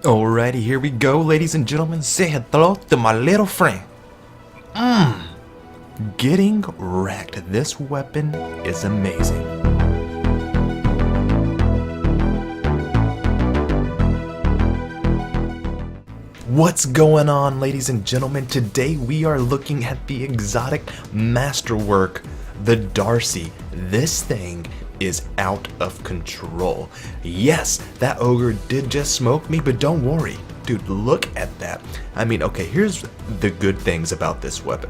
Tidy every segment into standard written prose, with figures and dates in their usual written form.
Alrighty, here we go, ladies and gentlemen. Say hello to my little friend. Getting wrecked. This weapon is amazing. What's going on, ladies and gentlemen? Today we are looking at the exotic Masterwork, the Darci. This thing is out of control. Yes, that ogre did just smoke me, but don't worry. Dude, look at that. I mean, okay, here's the good things about this weapon.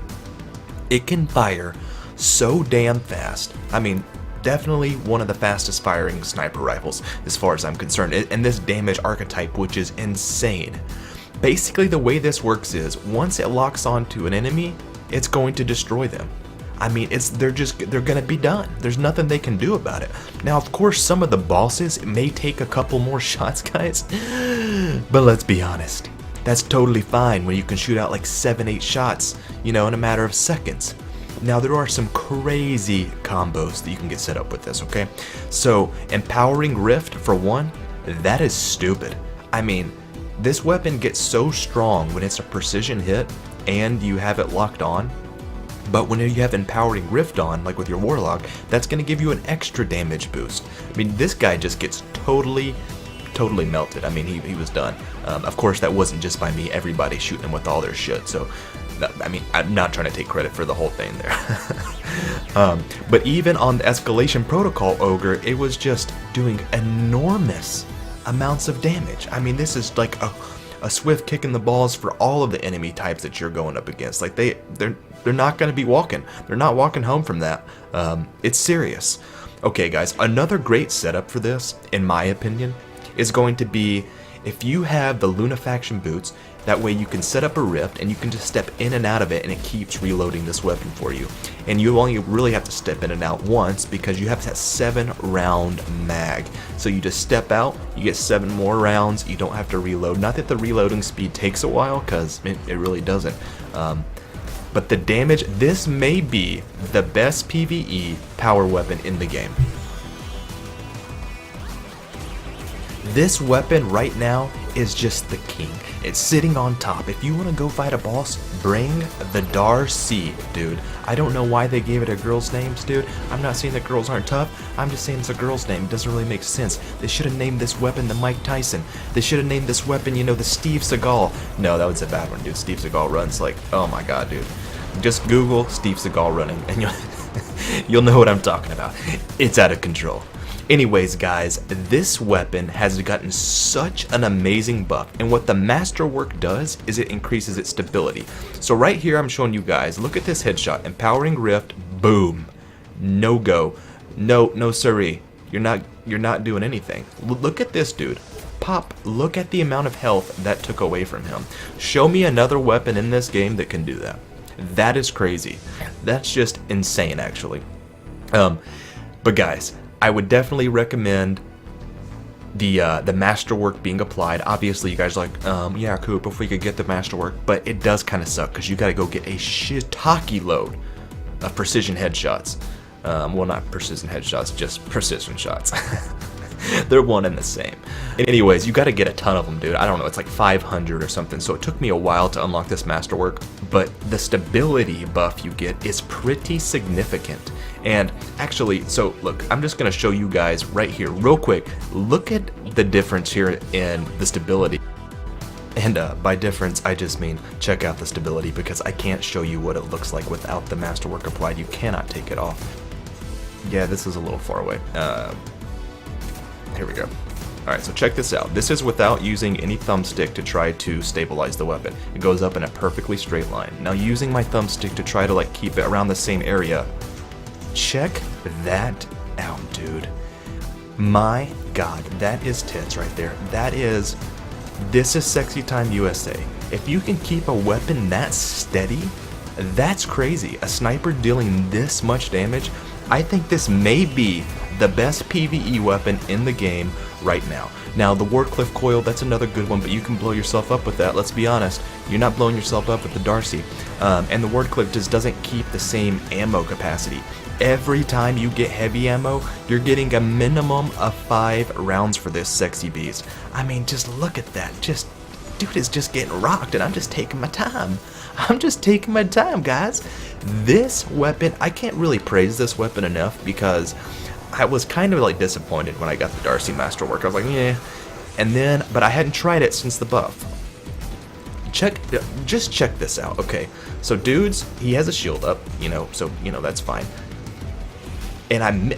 It can fire so damn fast. I mean, definitely one of the fastest firing sniper rifles as far as I'm concerned. And this damage archetype, which is insane. Basically, the way this works is once it locks onto an enemy, it's going to destroy them. I mean, they're gonna be done. There's nothing they can do about it. Now, of course, some of the bosses may take a couple more shots, guys. But let's be honest, that's totally fine when you can shoot out like 7-8 shots, in a matter of seconds. Now, there are some crazy combos that you can get set up with this, okay? So, empowering Rift, for one, that is stupid. I mean, this weapon gets so strong when it's a precision hit and you have it locked on. But when you have Empowering Rift on, like with your Warlock, that's going to give you an extra damage boost. I mean, this guy just gets totally melted. I mean, he was done. Of course, that wasn't just by me. Everybody shooting him with all their shit. So, I mean, I'm not trying to take credit for the whole thing there. But even on the Escalation Protocol Ogre, it was just doing enormous amounts of damage. I mean, this is like a swift kick in the balls for all of the enemy types that you're going up against. Like they're not going to be walking. They're not walking home from that. It's serious. Okay, guys, another great setup for this, in my opinion, is going to be if you have the Lunafaction boots. That way you can set up a rift and you can just step in and out of it and it keeps reloading this weapon for you. And you only really have to step in and out once because you have that 7-round mag. So you just step out, you get 7 more rounds, you don't have to reload. Not that the reloading speed takes a while, because it really doesn't. But the damage, this may be the best PvE power weapon in the game. This weapon right now is just the king. It's sitting on top. If you want to go fight a boss, bring the Darci, dude. I don't know why they gave it a girl's name, dude. I'm not saying that girls aren't tough. I'm just saying it's a girl's name. It doesn't really make sense. They should have named this weapon the Mike Tyson. They should have named this weapon, the Steve Seagal. No, that was a bad one, dude. Steve Seagal runs like, oh my god, dude. Just Google Steve Seagal running and you'll know what I'm talking about. It's out of control. Anyways, guys, this weapon has gotten such an amazing buff, and what the Masterwork does is it increases its stability. So right here I'm showing you guys, look at this headshot, Empowering Rift, boom, no go, no siree, you're not doing anything. Look at this dude, pop, look at the amount of health that took away from him. Show me another weapon in this game that can do that. That is crazy. That's just insane, actually. But guys, I would definitely recommend the Masterwork being applied. Obviously, you guys are like, yeah, Coop, if we could get the Masterwork, but it does kind of suck because you got to go get a shiitake load of precision headshots. Well, not precision headshots, just precision shots. They're one and the same. Anyways, you got to get a ton of them, dude. I don't know, it's like 500 or something. So it took me a while to unlock this Masterwork, but the stability buff you get is pretty significant. And actually, so look, I'm just going to show you guys right here real quick. Look at the difference here in the stability. And by difference, I just mean check out the stability, because I can't show you what it looks like without the Masterwork applied. You cannot take it off. Yeah, this is a little far away. Here we go. Alright, so check this out. This is without using any thumbstick to try to stabilize the weapon. It goes up in a perfectly straight line. Now, using my thumbstick to try to like keep it around the same area, check that out, dude. My god, that is tits right there. This is Sexy Time USA. If you can keep a weapon that steady, that's crazy. A sniper dealing this much damage, I think this may be the best PvE weapon in the game right now. Now, the Wardcliff coil, that's another good one, but you can blow yourself up with that. Let's be honest. You're not blowing yourself up with the Darci. And the Wardcliff just doesn't keep the same ammo capacity. Every time you get heavy ammo, you're getting a minimum of 5 rounds for this sexy beast. I mean, just look at that. Dude is just getting rocked, and I'm just taking my time. I'm just taking my time, guys. This weapon, I can't really praise this weapon enough because I was kind of like disappointed when I got the Darci Masterwork. I was like, yeah. And then, but I hadn't tried it since the buff. Just check this out. Okay, so dudes, he has a shield up, so that's fine. And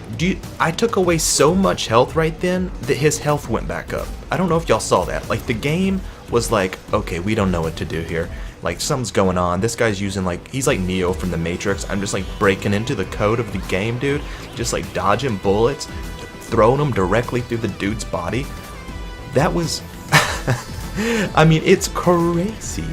I took away so much health right then that his health went back up. I don't know if y'all saw that. Like, the game was like, okay, we don't know what to do here. Like, something's going on. This guy's using, like, he's like Neo from the Matrix. I'm just like breaking into the code of the game, dude. Just like dodging bullets, throwing them directly through the dude's body. That was, I mean, it's crazy.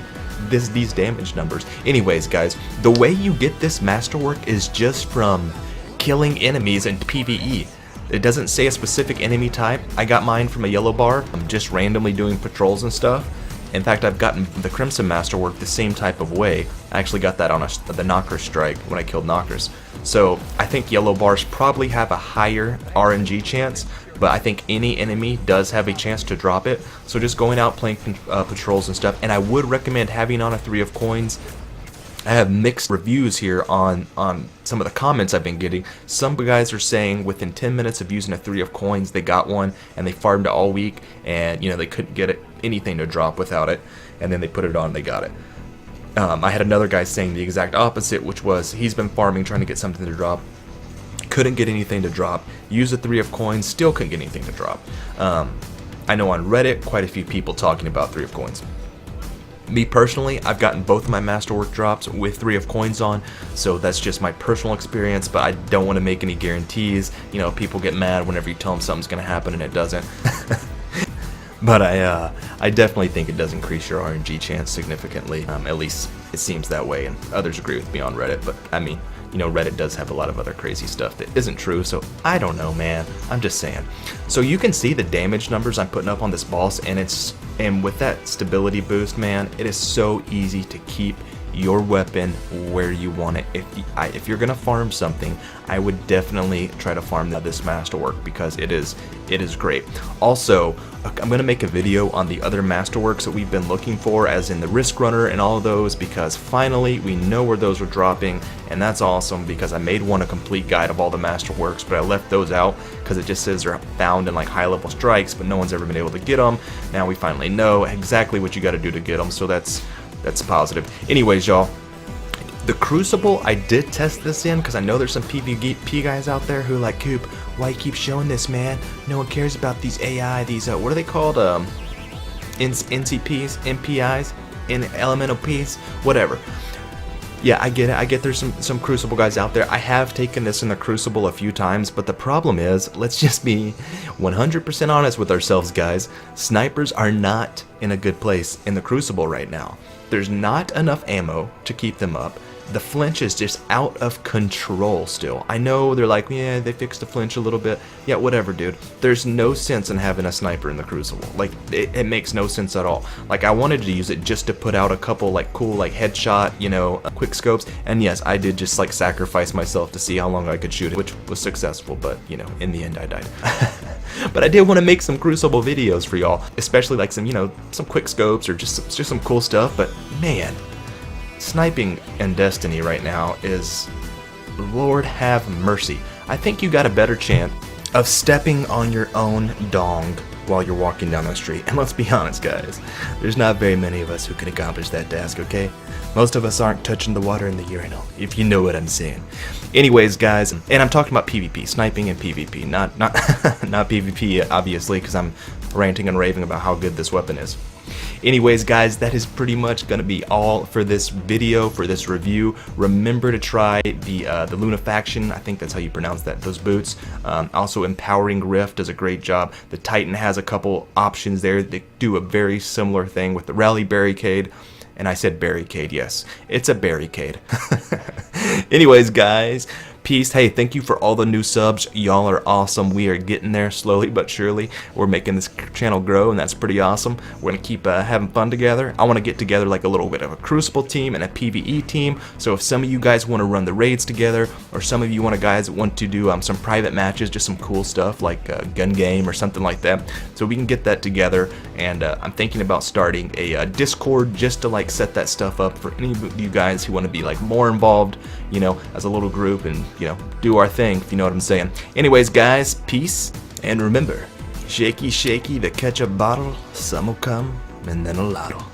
These damage numbers. Anyways, guys, the way you get this Masterwork is just from killing enemies in PvE. It doesn't say a specific enemy type. I got mine from a yellow bar. I'm just randomly doing patrols and stuff. In fact, I've gotten the Crimson Masterwork the same type of way. I actually got that on the Knocker strike when I killed Knockers. So I think yellow bars probably have a higher RNG chance, but I think any enemy does have a chance to drop it. So just going out playing patrols and stuff. And I would recommend having on a 3 of coins. I have mixed reviews here on some of the comments I've been getting. Some guys are saying within 10 minutes of using a 3 of coins, they got one and they farmed it all week, and they couldn't get anything to drop without it, and then they put it on and they got it. I had another guy saying the exact opposite, which was he's been farming trying to get something to drop, couldn't get anything to drop, used a 3 of coins, still couldn't get anything to drop. I know on Reddit quite a few people talking about 3 of coins. Me personally, I've gotten both of my Masterwork drops with 3 of coins on, so that's just my personal experience, but I don't want to make any guarantees. People get mad whenever you tell them something's going to happen and it doesn't. But I definitely think it does increase your RNG chance significantly. At least it seems that way, and others agree with me on Reddit, but I mean, Reddit does have a lot of other crazy stuff that isn't true, so I don't know, man. I'm just saying. So you can see the damage numbers I'm putting up on this boss, and with that stability boost, man, it is so easy to keep your weapon where you want it. If you're gonna farm something, I would definitely try to farm this Masterwork because it is great. Also, I'm gonna make a video on the other Masterworks that we've been looking for, as in the Risk Runner and all of those, because finally we know where those are dropping, and that's awesome because I made a complete guide of all the Masterworks, but I left those out because it just says they're found in like high-level strikes, but no one's ever been able to get them. Now we finally know exactly what you got to do to get them, so that's positive. Anyways, y'all, the Crucible, I did test this in because I know there's some PvP guys out there who are like, Coop, why you keep showing this, man? No one cares about these AI, these what are they called? NCPs, MPIs, elemental Ps, whatever. Yeah, I get it. I get there's some Crucible guys out there. I have taken this in the Crucible a few times, but the problem is, let's just be 100% honest with ourselves, guys. Snipers are not in a good place in the Crucible right now. There's not enough ammo to keep them up. The flinch is just out of control still. I know they're like, yeah, they fixed the flinch a little bit. Yeah, whatever, dude. There's no sense in having a sniper in the Crucible. Like, it makes no sense at all. Like, I wanted to use it just to put out a couple, like, cool, like, headshot, quick scopes. And yes, I did just, like, sacrifice myself to see how long I could shoot it, which was successful, but, in the end, I died. But I did want to make some Crucible videos for y'all, especially, like, some, some quick scopes or just some cool stuff, but, man, sniping in Destiny right now is, Lord have mercy. I think you got a better chance of stepping on your own dong while you're walking down the street. And let's be honest, guys, there's not very many of us who can accomplish that task, okay? Most of us aren't touching the water in the urinal, if you know what I'm saying. Anyways, guys, and I'm talking about PvP, sniping and PvP, not not PvP, obviously, because I'm ranting and raving about how good this weapon is. Anyways, guys, that is pretty much going to be all for this video, for this review. Remember to try the Lunafaction. I think that's how you pronounce that, those boots. Also, Empowering Rift does a great job. The Titan has a couple options there that do a very similar thing with the Rally Barricade. And I said barricade, yes. It's a barricade. Anyways, guys, Peace. Hey, thank you for all the new subs. Y'all are awesome. We are getting there slowly but surely. We're making this channel grow, and that's pretty awesome. We're going to keep having fun together. I want to get together like a little bit of a Crucible team and a PvE team. So if some of you guys want to run the raids together, or some of you guys want to do some private matches, just some cool stuff like a gun game or something like that, so we can get that together. And I'm thinking about starting a Discord just to like set that stuff up for any of you guys who want to be like more involved, you know, as a little group, and you know, do our thing, if you know what I'm saying. Anyways, guys, peace, and remember, shaky shaky the ketchup bottle, some will come and then a lot'll.